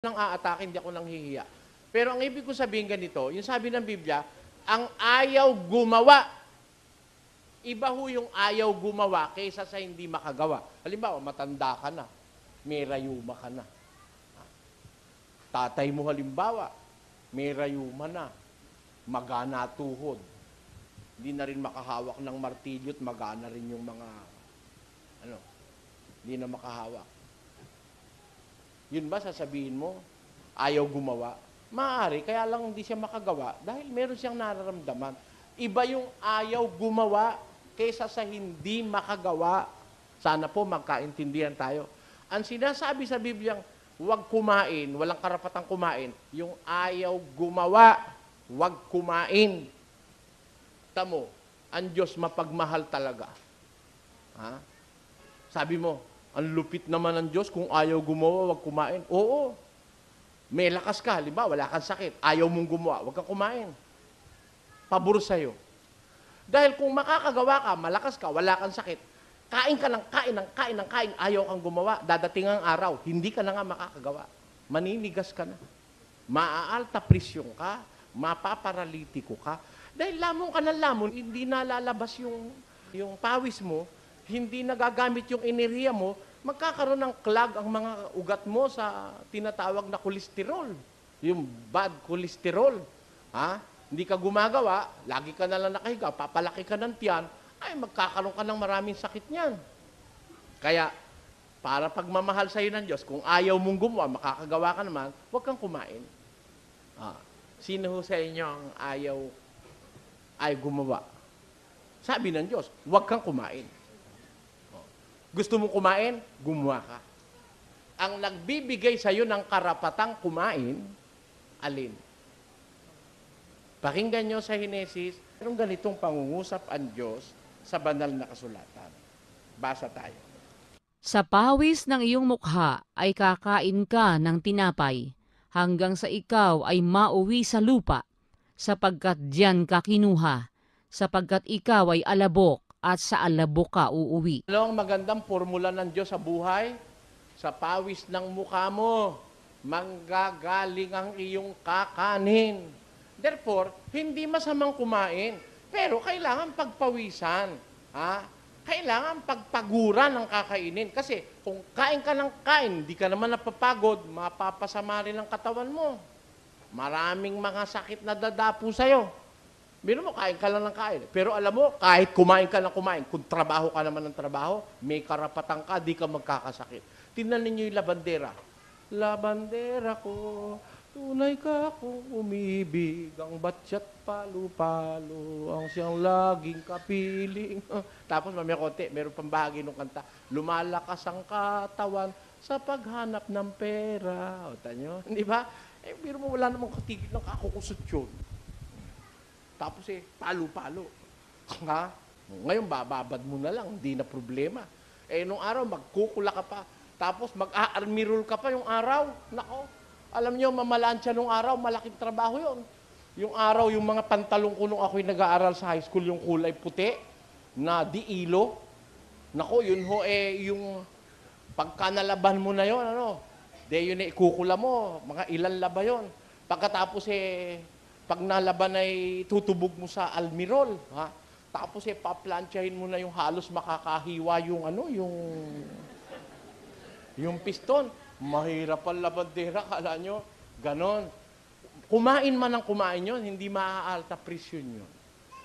nang aatake, hindi ako nang hihiya. Pero ang ibig ko sabihin ganito, yung sabi ng Biblia, ang ayaw gumawa. Iba ho yung ayaw gumawa kaysa sa hindi makagawa. Halimbawa, matanda ka na, may rayuma ka na. Tatay mo halimbawa, may rayuma na, magana tuhod. Hindi na rin makahawak ng martilyo at magana rin yung mga, hindi na makahawak. Yun ba sasabihin mo, ayaw gumawa? Maaari, kaya lang hindi siya makagawa dahil meron siyang nararamdaman. Iba yung ayaw gumawa kaysa sa hindi makagawa. Sana po magkaintindihan tayo. Ang sinasabi sa Bibliang, huwag kumain, walang karapatang kumain, yung ayaw gumawa, huwag kumain. Tamo, ang Diyos mapagmahal talaga. Ha? Sabi mo, ang lupit naman ng Diyos kung ayaw gumawa, wag kumain. Oo. May lakas ka, halimbawa, wala kang sakit, ayaw mong gumawa, wag kang kumain. Pabor sa'yo. Dahil kung makakagawa ka, malakas ka, wala kang sakit, kain ka ng kain, ayaw kang gumawa, dadating ang araw, hindi ka na nga makakagawa. Maninigas ka na. Maaalta presyon ka, mapaparalitiko ka. Dahil lamon ka ng lamon, hindi nalalabas yung pawis mo, hindi nagagamit yung enerhiya mo, magkakaroon ng clog ang mga ugat mo sa tinatawag na kolesterol. Yung bad cholesterol. Ha? Hindi ka gumagawa, lagi ka na lang nakahiga, papalaki ka ng tiyan, ay magkakaroon ka ng maraming sakit niyan. Kaya, para pagmamahal sa'yo ng Diyos, kung ayaw mong gumawa, makakagawa ka naman, huwag kang kumain. Sino sa inyo ang ay gumawa? Sabi ng Diyos, huwag kang kumain. Gusto mong kumain? Gumawa ka. Ang nagbibigay sa iyo ng karapatang kumain, alin? Pakinggan nyo sa Henesis, merong ganitong pangungusap ang Diyos sa banal na kasulatan. Basa tayo. Sa pawis ng iyong mukha ay kakain ka ng tinapay, hanggang sa ikaw ay mauwi sa lupa, sapagkat diyan ka kinuha, sapagkat ikaw ay alabok, at sa alabok ka uuwi. Ano ang magandang formula ng Diyos sa buhay? Sa pawis ng mukha mo, manggagaling ang iyong kakanin. Therefore, hindi masamang kumain, pero kailangan pagpawisan. Ha? Kailangan pagpaguran ng kakainin. Kasi kung kain ka ng kain, di ka naman napapagod, mapapasama rin ang katawan mo. Maraming mga sakit na dadapo sa'yo. Biro mo, kain ka lang ng kain. Pero alam mo, kahit kumain ka ng kumain, kung trabaho ka naman ng trabaho, may karapatan ka, di ka magkakasakit. Tingnan ninyo yung labandera. Labandera ko, tunay ka kung umibig, ang batsyat palo-palo, ang siyang laging kapiling. Tapos mamaya konti, meron pang bahagi ng kanta, lumalakas ang katawan sa paghanap ng pera. O, tanyo, di ba? Biro mo, wala namang katigil ng kakukusot yun. Tapos palo-palo. Ha? Ngayon, bababad mo na lang, hindi na problema. Nung araw, magkukula ka pa. Tapos mag-army roll ka pa yung araw. Nako, alam niyo, mamalansya nung araw, malaking trabaho yon. Yung araw, yung mga pantalong ko nung ako'y nag-aaral sa high school, yung kulay puti, na diilo. Nako, yun ho, yung pagka nalaban mo na yon, yun ikukula mo, mga ilan laba yon. Pagkatapos pag nalaban ay tutubog mo sa almirol, ha? Tapos paplansyahin mo na yung halos makakahiwa yung piston. Mahirap ang labandera, kala nyo, ganon. Kumain man ang kumain yun, hindi maaalta presyon yun.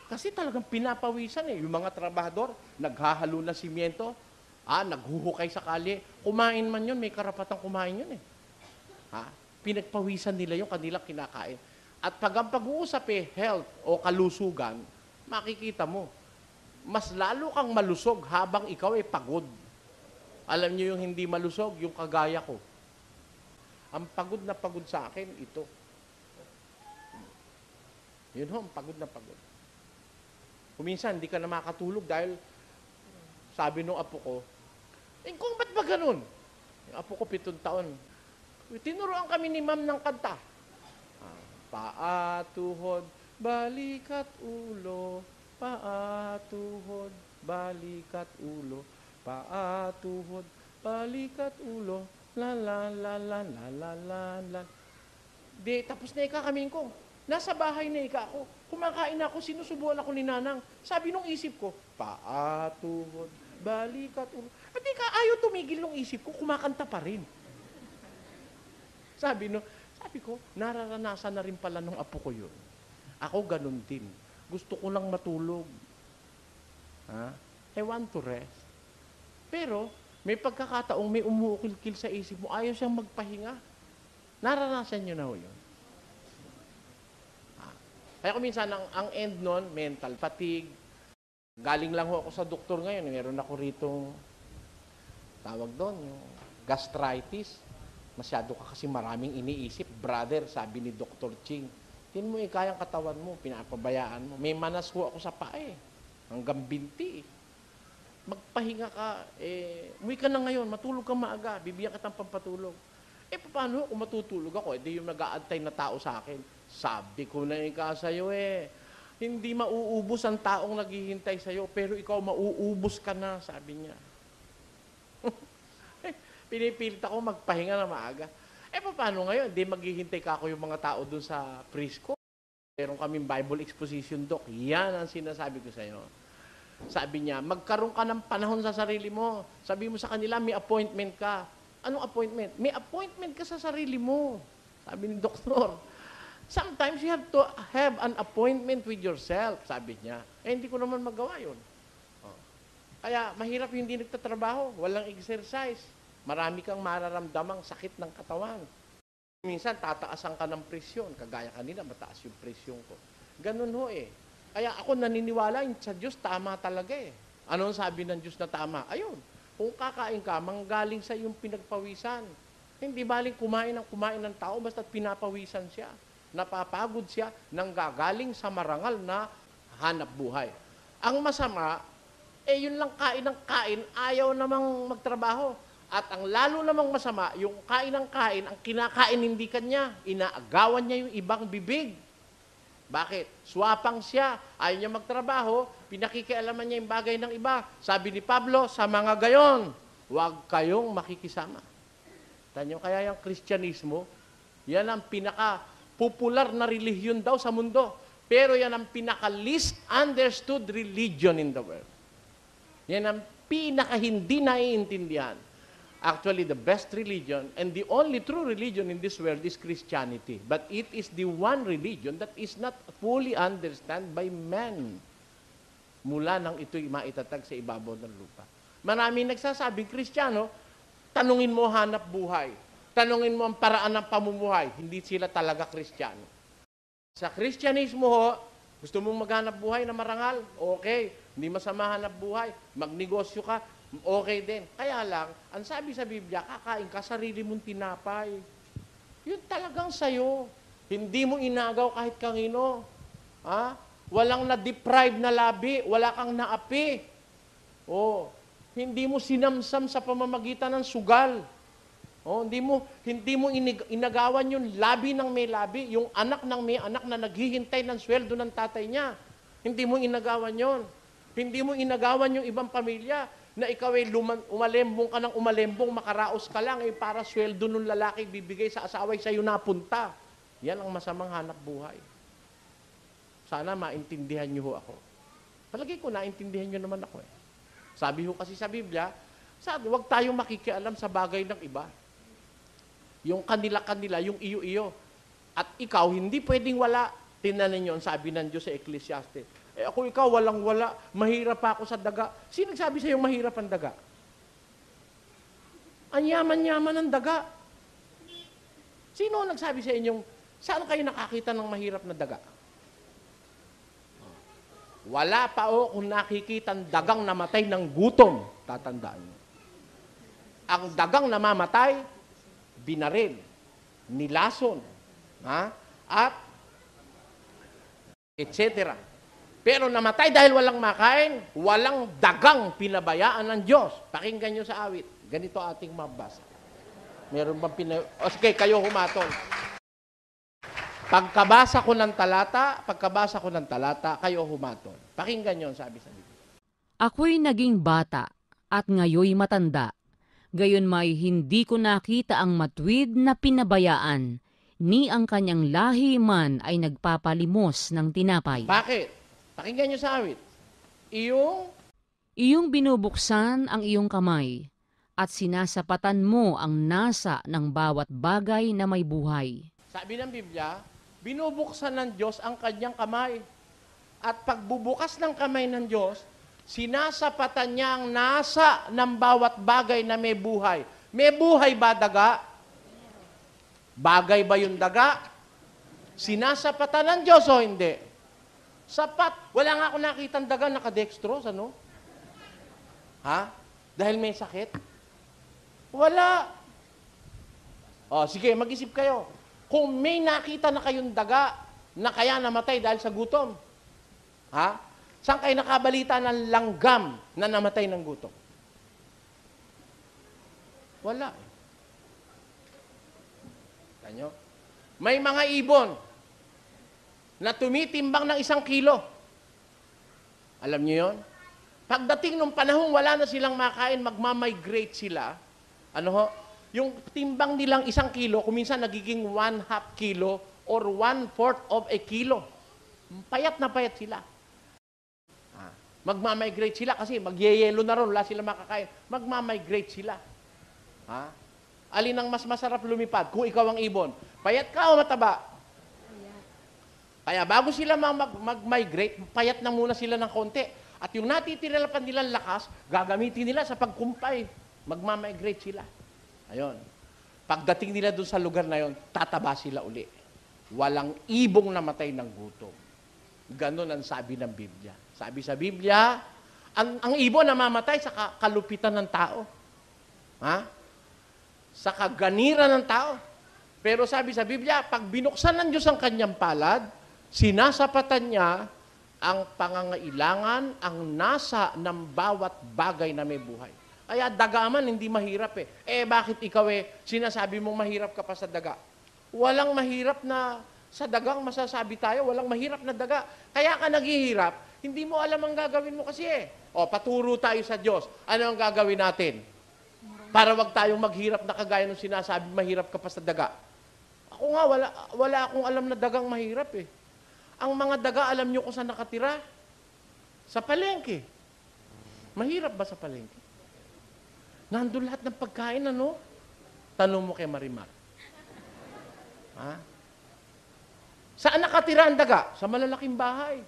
Kasi talagang pinapawisan yung mga trabahador, naghahalo na simyento, naghuhukay sa kalye, kumain man yun, may karapatang kumain yun Ha? Pinagpawisan nila yung kanilang kinakain. At pag ang pag-uusap health o kalusugan, makikita mo, mas lalo kang malusog habang ikaw pagod. Alam niyo yung hindi malusog, yung kagaya ko. Ang pagod na pagod sa akin, ito. Yun ho, pagod na pagod. Kuminsan, hindi ka na makatulog dahil sabi nung apo ko, kung ba't ba ganun? Yung apo ko 7 taon. Tinuruan kami ni ma'am ng kanta. Paa, tuhod, balikat ulo, paa, tuhod, balikat ulo, paa, tuhod, balikat ulo, La la la la la la la la. Di, tapos na kami ko. Nasa bahay na ako. Kumakain ako, sinusubuan ako ni Nanang. Sabi nung isip ko, paa, tuhod, balikat, ulo. At ayaw tumigil nung isip ko, kumakanta pa rin. Sabi ko, nararanasan na rin pala nung apo ko yun. Ako ganun din. Gusto ko lang matulog. I want to rest. Pero, may pagkakataong may umuukil-kil sa isip mo, ayaw siyang magpahinga. Naranasan nyo na ho yun. Kaya kung minsan, ang end nun, mental fatigue. Galing lang ho ako sa doktor ngayon. Meron ako ritong, tawag doon, yung gastritis. Masyado ka kasi maraming iniisip. Brother, sabi ni Dr. Ching, tin mo kayang katawan mo, pinapabayaan mo. May manas ho ako sa pae. Hanggang binti. Magpahinga ka, umuwi ka na ngayon, matulog ka maaga, bibigyan ka ng pampatulog. Paano kung matutulog ako? Di yung nag-aantay na tao sa akin. Sabi ko na sa'yo hindi mauubos ang taong naghihintay sa'yo, pero ikaw mauubos ka na, sabi niya. Pinipilit ako magpahinga na maaga. Paano ngayon? Di maghihintay ka ako yung mga tao dun sa Prisco. Meron kaming Bible Exposition Doc. Yan ang sinasabi ko sa'yo. Sabi niya, magkaroon ka ng panahon sa sarili mo. Sabi mo sa kanila, may appointment ka. Anong appointment? May appointment ka sa sarili mo. Sabi ni doktor. Sometimes you have to have an appointment with yourself, sabi niya. Hindi ko naman magawa yun. Kaya mahirap yung hindi nagtatrabaho, walang exercise. Marami kang mararamdamang sakit ng katawan. Minsan, tataasan ka ng presyon. Kagaya kanina, mataas yung presyon ko. Ganun ho Kaya ako naniniwala sa Diyos, tama talaga Anong sabi ng Diyos na tama? Ayun, kung kakain ka, manggaling sa iyong pinagpawisan. Hindi baling kumain ng tao, basta't pinapawisan siya. Napapagod siya nang gagaling sa marangal na hanap buhay. Ang masama, yun lang kain ng kain, ayaw namang magtrabaho. At ang lalo namang masama, yung kain ng kain, ang kinakain hindi kanya, inaagawan niya yung ibang bibig. Bakit? Swapang siya, ayaw niya magtrabaho, pinakikialaman niya yung bagay ng iba. Sabi ni Pablo, sa mga gayon, huwag kayong makikisama. Tanyo, kaya yung Kristyanismo, yan ang pinaka-popular na relihiyon daw sa mundo. Pero yan ang pinaka-least understood religion in the world. Yan ang pinaka-hindi naiintindihan. Actually, the best religion and the only true religion in this world is Christianity. But it is the one religion that is not fully understood by men. Mula nang ito'y maitatag sa ibabaw ng lupa. Maraming nagsasabing Kristiyano, tanungin mo hanap buhay. Tanungin mo ang paraan ng pamumuhay. Hindi sila talaga Kristiyano. Sa Kristyanismo gusto mong maghanap buhay na marangal? Okay. Hindi masama hanap buhay. Magnegosyo ka? Okay din. Kaya lang, ang sabi sa Biblia, kakain ka, sarili mong tinapay. Yun talagang sayo. Hindi mo inagaw kahit kanino. Walang na-deprive na labi, wala kang naapi. Hindi mo sinamsam sa pamamagitan ng sugal. Hindi mo inagawan yung labi ng may labi, yung anak ng may anak na naghihintay ng sweldo ng tatay niya. Hindi mo inagawan yon. Hindi mo inagawan yung ibang pamilya na ikaw ay umalembong ka ng umalembong, makaraos ka lang, para sweldo ng lalaki bibigay sa asawa sa'yo napunta. Yan ang masamang hanap buhay. Sana maintindihan niyo ako. Palagi ko, naintindihan niyo naman ako Sabi ho kasi sa Biblia, huwag tayong makikialam sa bagay ng iba. Yung kanila-kanila, yung iyo-iyo. At ikaw, hindi pwedeng wala. Tingnan ninyo, sabi ng Diyos sa Ecclesiastes. Ako ikaw, walang-wala, mahirap pa ako sa daga. Sino nagsabi sa iyo mahirap ang daga? Ang yaman-yaman ng daga. Sino nagsabi sa inyong, saan kayo nakakita ng mahirap na daga? Wala pa kung nakikita ang dagang namatay ng gutom. Tatandaan niyo. Ang dagang namamatay, binaril, nilason, at etc. Pero namatay dahil walang makain, walang dagang pinabayaan ng Diyos. Pakinggan nyo sa awit. Ganito ating mabasa. Meron bang sige, kayo humatol. Pagkabasa ko ng talata, kayo humatol. Pakinggan nyo, sabi sa Biblia. Ako'y naging bata at ngayoy matanda. Gayon may hindi ko nakita ang matuwid na pinabayaan, ni ang kanyang lahi man ay nagpapalimos ng tinapay. Bakit? Pakinggan nyo sa awit. Iyong binubuksan ang iyong kamay, at sinasapatan mo ang nasa ng bawat bagay na may buhay. Sabi ng Biblia, binubuksan ng Diyos ang kanyang kamay. At pagbubukas ng kamay ng Diyos, sinasapatan niya ang nasa ng bawat bagay na may buhay. May buhay ba daga? Bagay ba yung daga? Sinasapatan ng Diyos o hindi? Sapat. Wala nga ako nakitang daga nakadextrose, ano? Ha? Dahil may sakit? Wala. O, sige, mag-isip kayo. Kung may nakita na kayong daga na kaya namatay dahil sa gutom, ha? Saan kayo nakabalita ng langgam na namatay ng gutom? Wala. Tanyo? May mga ibon na tumitimbang ng 1 kilo. Alam niyo yon? Pagdating ng panahon, wala na silang makain, magmamigrate sila. Ano ho? Yung timbang nilang 1 kilo, kuminsan nagiging 1/2 kilo or 1/4 of a kilo. Payat na payat sila. Magmamigrate sila kasi magyeyelo na ron, wala sila makakain. Magmamigrate sila. Ha? Alin ang mas masarap lumipad? Kung ikaw ang ibon, payat ka o mataba? Kaya bago sila mag-migrate, payat na muna sila ng konti. At yung natitira pa nilang lakas, gagamitin nila sa pagkumpay. Magmamigrate sila. Ayun. Pagdating nila doon sa lugar na yon, tataba sila uli. Walang ibong namatay ng gutom. Ganon ang sabi ng Biblia. Sabi sa Biblia, ang ibon namamatay sa kalupitan ng tao. Ha? Sa kaganiran ng tao. Pero sabi sa Biblia, pag binuksan ng Diyos ang kanyang palad, sinasapatan niya ang pangangailangan, ang nasa ng bawat bagay na may buhay. Kaya dagaman, hindi mahirap eh. Bakit ikaw sinasabi mong mahirap ka pa sa daga? Walang mahirap na sa dagang masasabi tayo, walang mahirap na daga. Kaya ka naghihirap, hindi mo alam ang gagawin mo kasi paturo tayo sa Diyos. Ano ang gagawin natin? Para wag tayong maghirap na kagaya ng sinasabi, mahirap ka pa sa daga. Ako nga, wala akong alam na dagang mahirap eh. Ang mga daga, alam nyo kung saan nakatira? Sa palengke. Mahirap ba sa palengke? Nandun lahat ng pagkain, ano? Tanong mo kay Marimar. Ha? Saan nakatira ang daga? Sa malalaking bahay.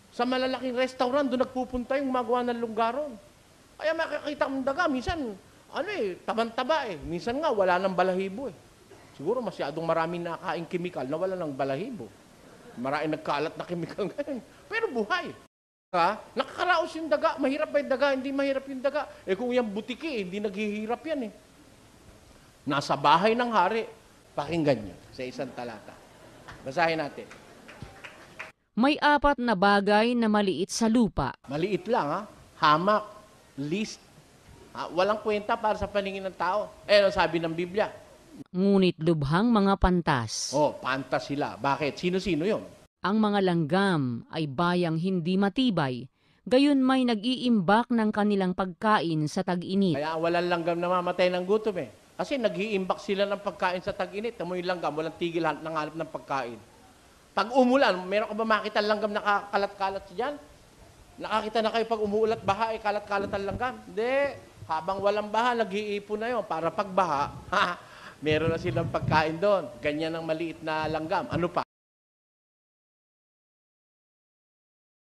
Sa malalaking restaurant, doon nagpupunta yung magawa ng lunggaron. Kaya makikita mong daga, minsan, taban-taba eh. Minsan nga, wala nang balahibo eh. Siguro masyadong maraming nakaing kimikal na wala nang balahibo. Maraming nagkalat na kimikal ngayon. Pero buhay. Nakakaraos yung daga. Mahirap ba yung daga? Hindi mahirap yung daga. Kung yung butiki, hindi naghihirap yan eh. Nasa bahay ng hari. Pakinggan nyo sa isang talata. Basahin natin. May 4 na bagay na maliit sa lupa. Maliit lang ha. Hamak, list. Walang kwenta para sa paningin ng tao. Ano sabi ng Biblia? Ngunit lubhang mga pantas. Pantas sila. Bakit? Sino-sino yon? Ang mga langgam ay bayang hindi matibay, gayon may nag-iimbak ng kanilang pagkain sa tag-init. Kaya walang langgam na mamatay ng gutom eh. Kasi nag-iimbak sila ng pagkain sa tag-init. Tamo yung langgam, walang tigil ng hanap ng pagkain. Pag umulan, meron ka ba makita langgam nakakalat-kalat dyan? Nakakita na kayo pag umuulat baha, kalat-kalat ang langgam? Hindi. Habang walang baha, nag-iipon na yun. Para pag baha, meron na silang pagkain doon. Ganyan ang maliit na langgam. Ano pa?